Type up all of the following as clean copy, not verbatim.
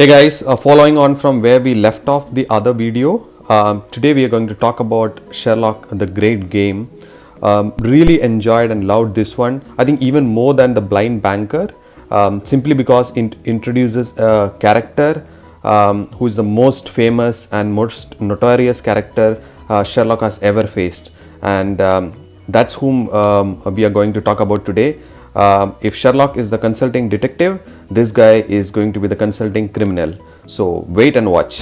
Hey guys, following on from where we left off the other video, today we are going to talk about Sherlock the Great Game. Really enjoyed and loved this one. I think even more than the Blind Banker, simply because it introduces a character who is the most famous and most notorious character Sherlock has ever faced, and that's whom we are going to talk about today. If Sherlock is the consulting detective, this guy is going to be the consulting criminal. So wait and watch.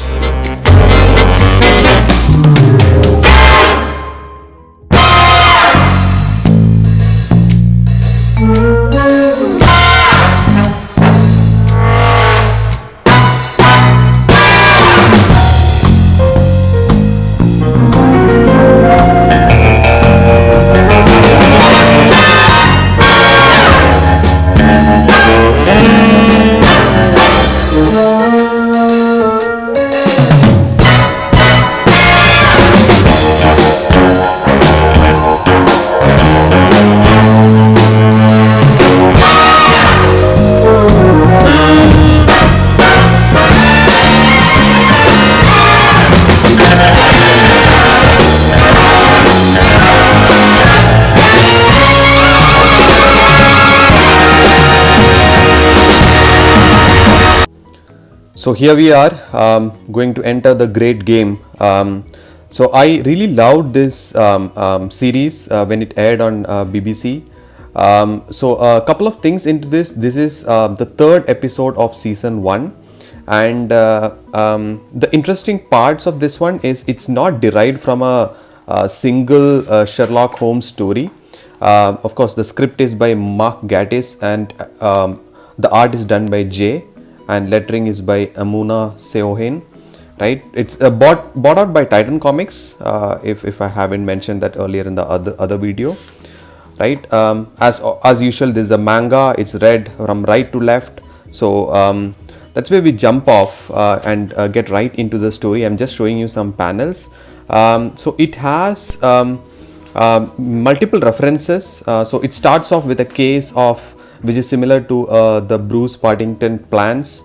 So here we are going to enter the great game. So I really loved this series when it aired on BBC. So a couple of things into this. This is the third episode of season 1, and the interesting parts of this one is it's not derived from a single Sherlock Holmes story. Of course, the script is by Mark Gatiss, and the art is done by Jay, and lettering is by Amuna Seohen, right? It's bought out by Titan Comics, if I haven't mentioned that earlier in the other video, right? As usual, this is a manga. It's read from right to left, so that's where we jump off and get right into the story. I'm just showing you some panels. So it has multiple references. So it starts off with a case of which is similar to the Bruce Partington plans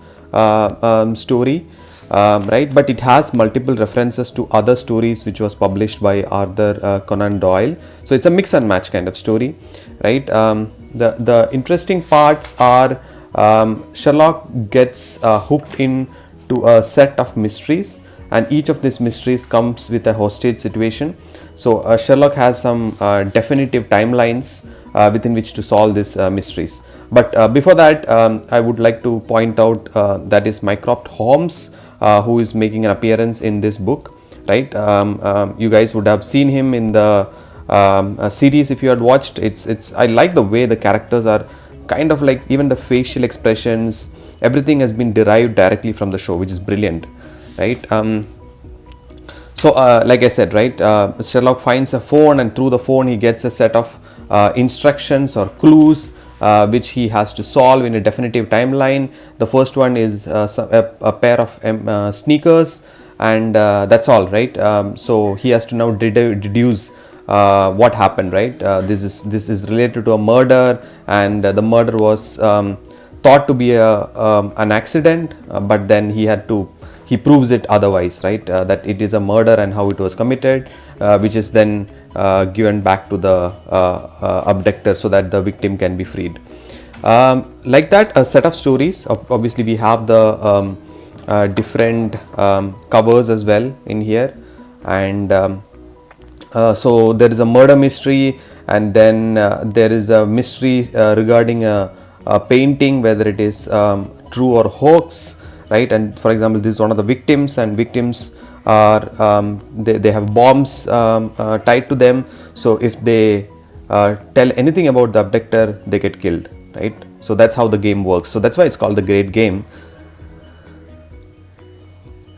story, right? But it has multiple references to other stories which was published by Arthur Conan Doyle. So it's a mix and match kind of story, right? The interesting parts are Sherlock gets hooked into a set of mysteries, and each of these mysteries comes with a hostage situation. So Sherlock has some definitive timelines within which to solve these mysteries. But before that, I would like to point out that is Mycroft Holmes, who is making an appearance in this book, right? You guys would have seen him in the series if you had watched. I like the way the characters are kind of like, even the facial expressions, everything has been derived directly from the show, which is brilliant, right? So like I said, right, Sherlock finds a phone, and through the phone he gets a set of instructions or clues which he has to solve in a definitive timeline. The first one is a pair of sneakers, and that's all, right? So he has to now deduce what happened, right? This is related to a murder, and the murder was thought to be an accident, but then he proves it otherwise, right? That it is a murder and how it was committed, which is then given back to the abductor so that the victim can be freed. Like that, a set of stories. Obviously, we have the different covers as well in here, and so there is a murder mystery, and then there is a mystery regarding a painting, whether it is true or hoax, right? And for example, this is one of the victims, and victims are they have bombs tied to them, so if they tell anything about the abductor, they get killed, right? So that's how the game works. So that's why it's called the Great Game,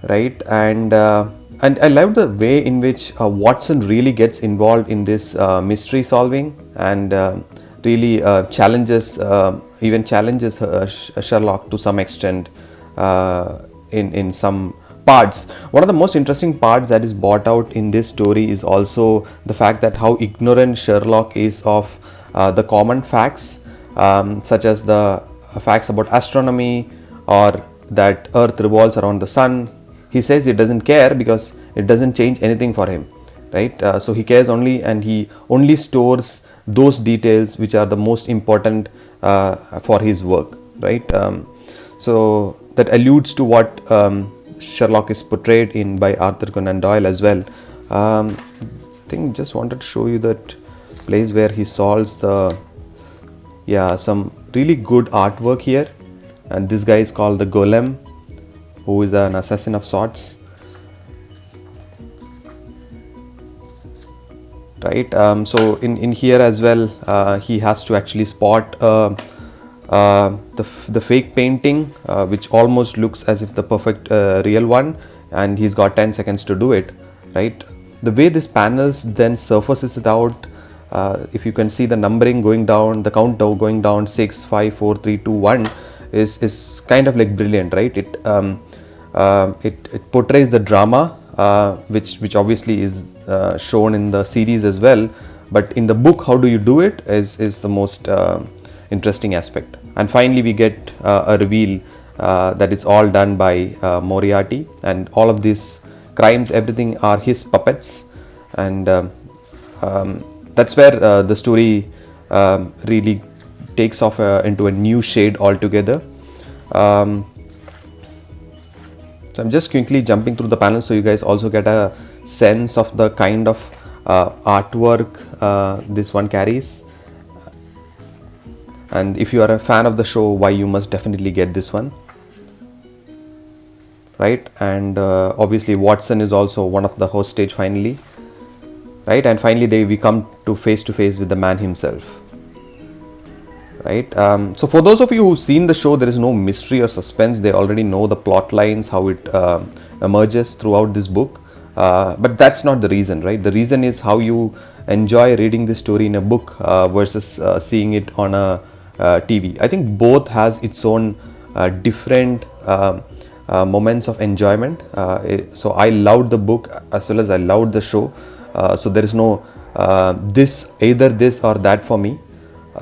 right? And I love the way in which Watson really gets involved in this mystery solving, and really challenges Sherlock to some extent in some parts. One of the most interesting parts that is brought out in this story is also the fact that how ignorant Sherlock is of the common facts, such as the facts about astronomy or that Earth revolves around the sun. He says he doesn't care because it doesn't change anything for him, right? So he cares only, and he only stores those details which are the most important for his work, right? So that alludes to what Sherlock is portrayed in by Arthur Conan Doyle as well. I think just wanted to show you that place where he solves the, some really good artwork here. And this guy is called the Golem, who is an assassin of sorts, right? So in here as well, he has to actually spot the fake painting, which almost looks as if the perfect real one, and he's got 10 seconds to do it, right? The way this panels then surfaces it out, if you can see the numbering going down, the countdown going down, 6, 5, 4, 3, 2, 1, is kind of like brilliant, right? It portrays the drama, which obviously is shown in the series as well, but in the book, how do you do it is the most interesting aspect. And finally we get a reveal that it's all done by Moriarty, and all of these crimes, everything are his puppets, and that's where the story really takes off into a new shade altogether. So I'm just quickly jumping through the panels so you guys also get a sense of the kind of artwork this one carries. And if you are a fan of the show, why you must definitely get this one, right? And obviously Watson is also one of the host stage finally, right? And finally we come to face with the man himself, right? So for those of you who've seen the show, there is no mystery or suspense. They already know the plot lines, how it emerges throughout this book, but that's not the reason, right? The reason is how you enjoy reading this story in a book versus seeing it on a TV. I think both has its own different moments of enjoyment. So I loved the book as well as I loved the show. So there is no either this or that for me.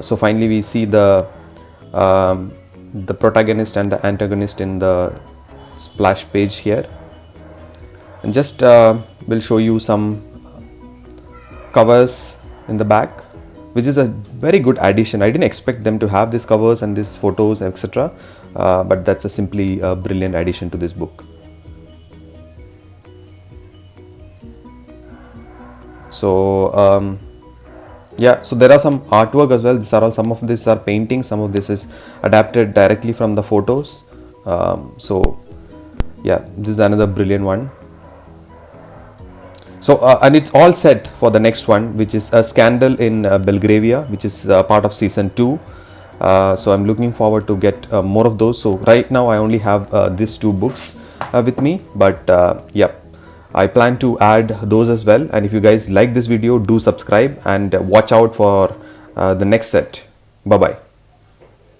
So finally we see the protagonist and the antagonist in the splash page here, and just will show you some covers in the back, which is a very good addition. I didn't expect them to have these covers and these photos, etc., but that's a simply brilliant addition to this book. So so there are some artwork as well. These are all, some of this are paintings, some of this is adapted directly from the photos. So this is another brilliant one. So and it's all set for the next one, which is a Scandal in Belgravia, which is part of season 2. So I'm looking forward to get more of those. So right now I only have these 2 books with me, but I plan to add those as well. And if you guys like this video, do subscribe and watch out for the next set. Bye bye.